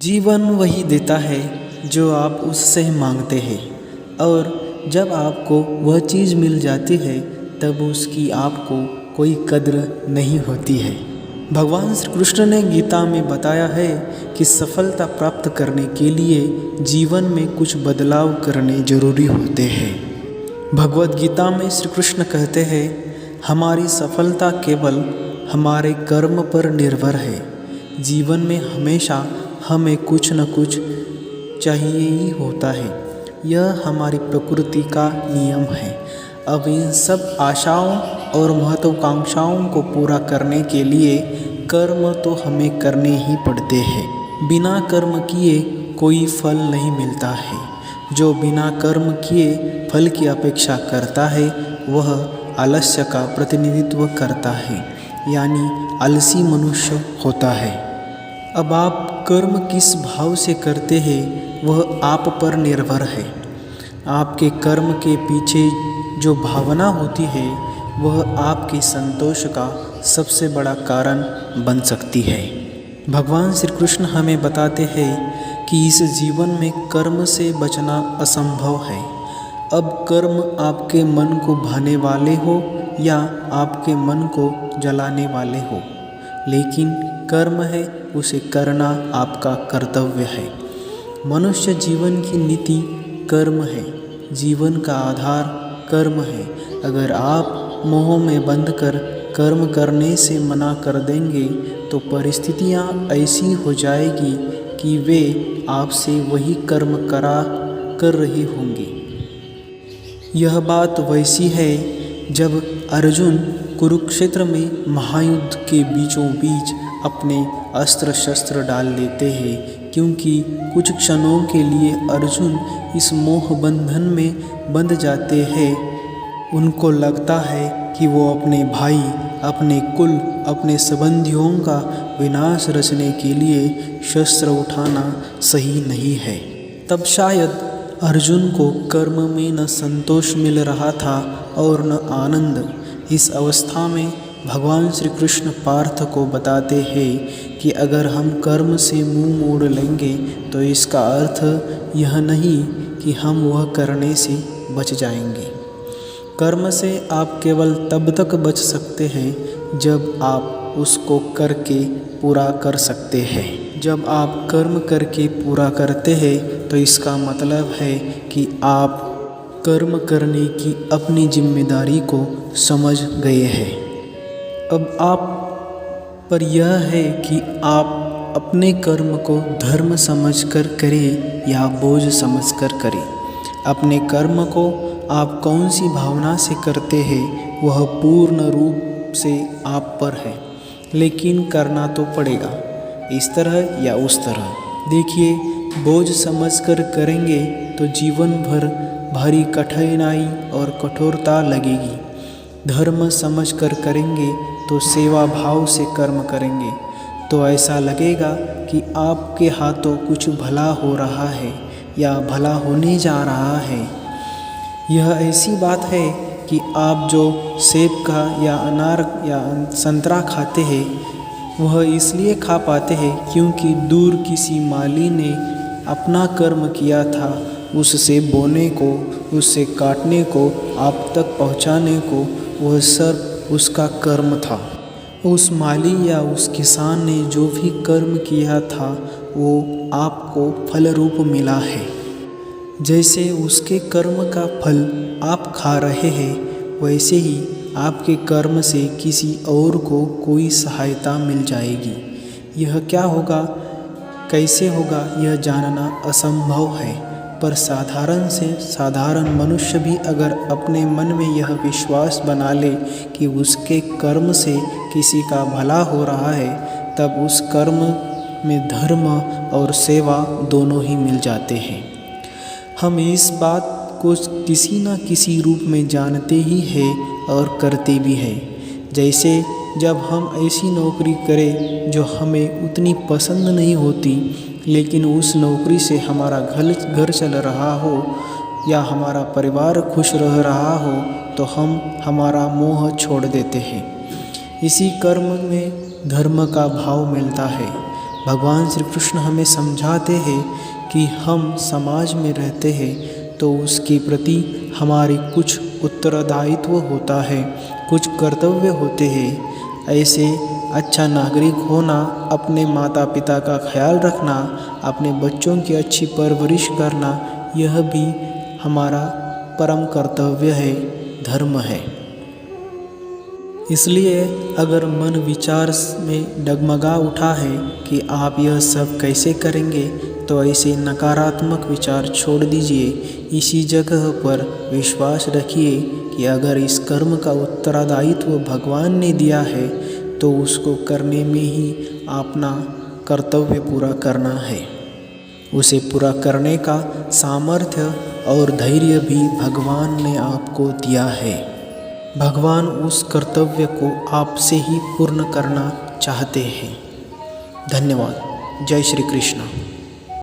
जीवन वही देता है जो आप उससे मांगते हैं, और जब आपको वह चीज़ मिल जाती है तब उसकी आपको कोई कद्र नहीं होती है। भगवान श्री कृष्ण ने गीता में बताया है कि सफलता प्राप्त करने के लिए जीवन में कुछ बदलाव करने जरूरी होते हैं। भगवद गीता में श्री कृष्ण कहते हैं, हमारी सफलता केवल हमारे कर्म पर निर्भर है। जीवन में हमेशा हमें कुछ न कुछ चाहिए ही होता है, यह हमारी प्रकृति का नियम है। अब इन सब आशाओं और महत्वाकांक्षाओं को पूरा करने के लिए कर्म तो हमें करने ही पड़ते हैं। बिना कर्म किए कोई फल नहीं मिलता है। जो बिना कर्म किए फल की अपेक्षा करता है वह आलस्य का प्रतिनिधित्व करता है, यानी आलसी मनुष्य होता है। अब आप कर्म किस भाव से करते हैं वह आप पर निर्भर है। आपके कर्म के पीछे जो भावना होती है वह आपके संतोष का सबसे बड़ा कारण बन सकती है। भगवान श्री कृष्ण हमें बताते हैं कि इस जीवन में कर्म से बचना असंभव है। अब कर्म आपके मन को भाने वाले हो या आपके मन को जलाने वाले हो, लेकिन कर्म है उसे करना आपका कर्तव्य है। मनुष्य जीवन की नीति कर्म है, जीवन का आधार कर्म है। अगर आप मोह में बंध कर कर्म करने से मना कर देंगे तो परिस्थितियां ऐसी हो जाएगी कि वे आपसे वही कर्म कर रही होंगी। यह बात वैसी है जब अर्जुन कुरुक्षेत्र में महायुद्ध के बीचों बीच अपने अस्त्र शस्त्र डाल लेते हैं, क्योंकि कुछ क्षणों के लिए अर्जुन इस मोह बंधन में बंध जाते हैं। उनको लगता है कि वो अपने भाई, अपने कुल, अपने संबंधियों का विनाश रचने के लिए शस्त्र उठाना सही नहीं है। तब शायद अर्जुन को कर्म में न संतोष मिल रहा था और न आनंद। इस अवस्था में भगवान श्री कृष्ण पार्थ को बताते हैं कि अगर हम कर्म से मुंह मोड़ लेंगे तो इसका अर्थ यह नहीं कि हम वह करने से बच जाएंगे। कर्म से आप केवल तब तक बच सकते हैं जब आप उसको करके पूरा कर सकते हैं। जब आप कर्म करके पूरा करते हैं तो इसका मतलब है कि आप कर्म करने की अपनी जिम्मेदारी को समझ गए हैं। अब आप पर यह है कि आप अपने कर्म को धर्म समझकर करें या बोझ समझकर करें। अपने कर्म को आप कौन सी भावना से करते हैं वह पूर्ण रूप से आप पर है, लेकिन करना तो पड़ेगा, इस तरह या उस तरह। देखिए, बोझ समझकर करेंगे तो जीवन भर भारी कठिनाई और कठोरता लगेगी। धर्म समझकर करेंगे तो सेवा भाव से कर्म करेंगे तो ऐसा लगेगा कि आपके हाथों कुछ भला हो रहा है या भला होने जा रहा है। यह ऐसी बात है कि आप जो सेब का या अनार या संतरा खाते हैं वह इसलिए खा पाते हैं क्योंकि दूर किसी माली ने अपना कर्म किया था। उससे बोने को, उससे काटने को, आप तक पहुंचाने को वह सब उसका कर्म था। उस माली या उस किसान ने जो भी कर्म किया था वो आपको फल रूप मिला है। जैसे उसके कर्म का फल आप खा रहे हैं, वैसे ही आपके कर्म से किसी और को कोई सहायता मिल जाएगी। यह क्या होगा, कैसे होगा, यह जानना असंभव है, पर साधारण से साधारण मनुष्य भी अगर अपने मन में यह विश्वास बना ले कि उसके कर्म से किसी का भला हो रहा है, तब उस कर्म में धर्म और सेवा दोनों ही मिल जाते हैं। हम इस बात को किसी न किसी रूप में जानते ही हैं और करते भी हैं। जैसे जब हम ऐसी नौकरी करें जो हमें उतनी पसंद नहीं होती, लेकिन उस नौकरी से हमारा घर चल रहा हो या हमारा परिवार खुश रह रहा हो, तो हम हमारा मोह छोड़ देते हैं। इसी कर्म में धर्म का भाव मिलता है। भगवान श्री कृष्ण हमें समझाते हैं कि हम समाज में रहते हैं तो उसके प्रति हमारे कुछ उत्तरदायित्व होता है, कुछ कर्तव्य होते हैं। ऐसे अच्छा नागरिक होना, अपने माता पिता का ख्याल रखना, अपने बच्चों की अच्छी परवरिश करना, यह भी हमारा परम कर्तव्य है, धर्म है। इसलिए अगर मन विचार में डगमगा उठा है कि आप यह सब कैसे करेंगे, तो ऐसे नकारात्मक विचार छोड़ दीजिए। इसी जगह पर विश्वास रखिए कि अगर इस कर्म का उत्तरदायित्व भगवान ने दिया है तो उसको करने में ही अपना कर्तव्य पूरा करना है। उसे पूरा करने का सामर्थ्य और धैर्य भी भगवान ने आपको दिया है। भगवान उस कर्तव्य को आपसे ही पूर्ण करना चाहते हैं। धन्यवाद। जय श्री कृष्ण।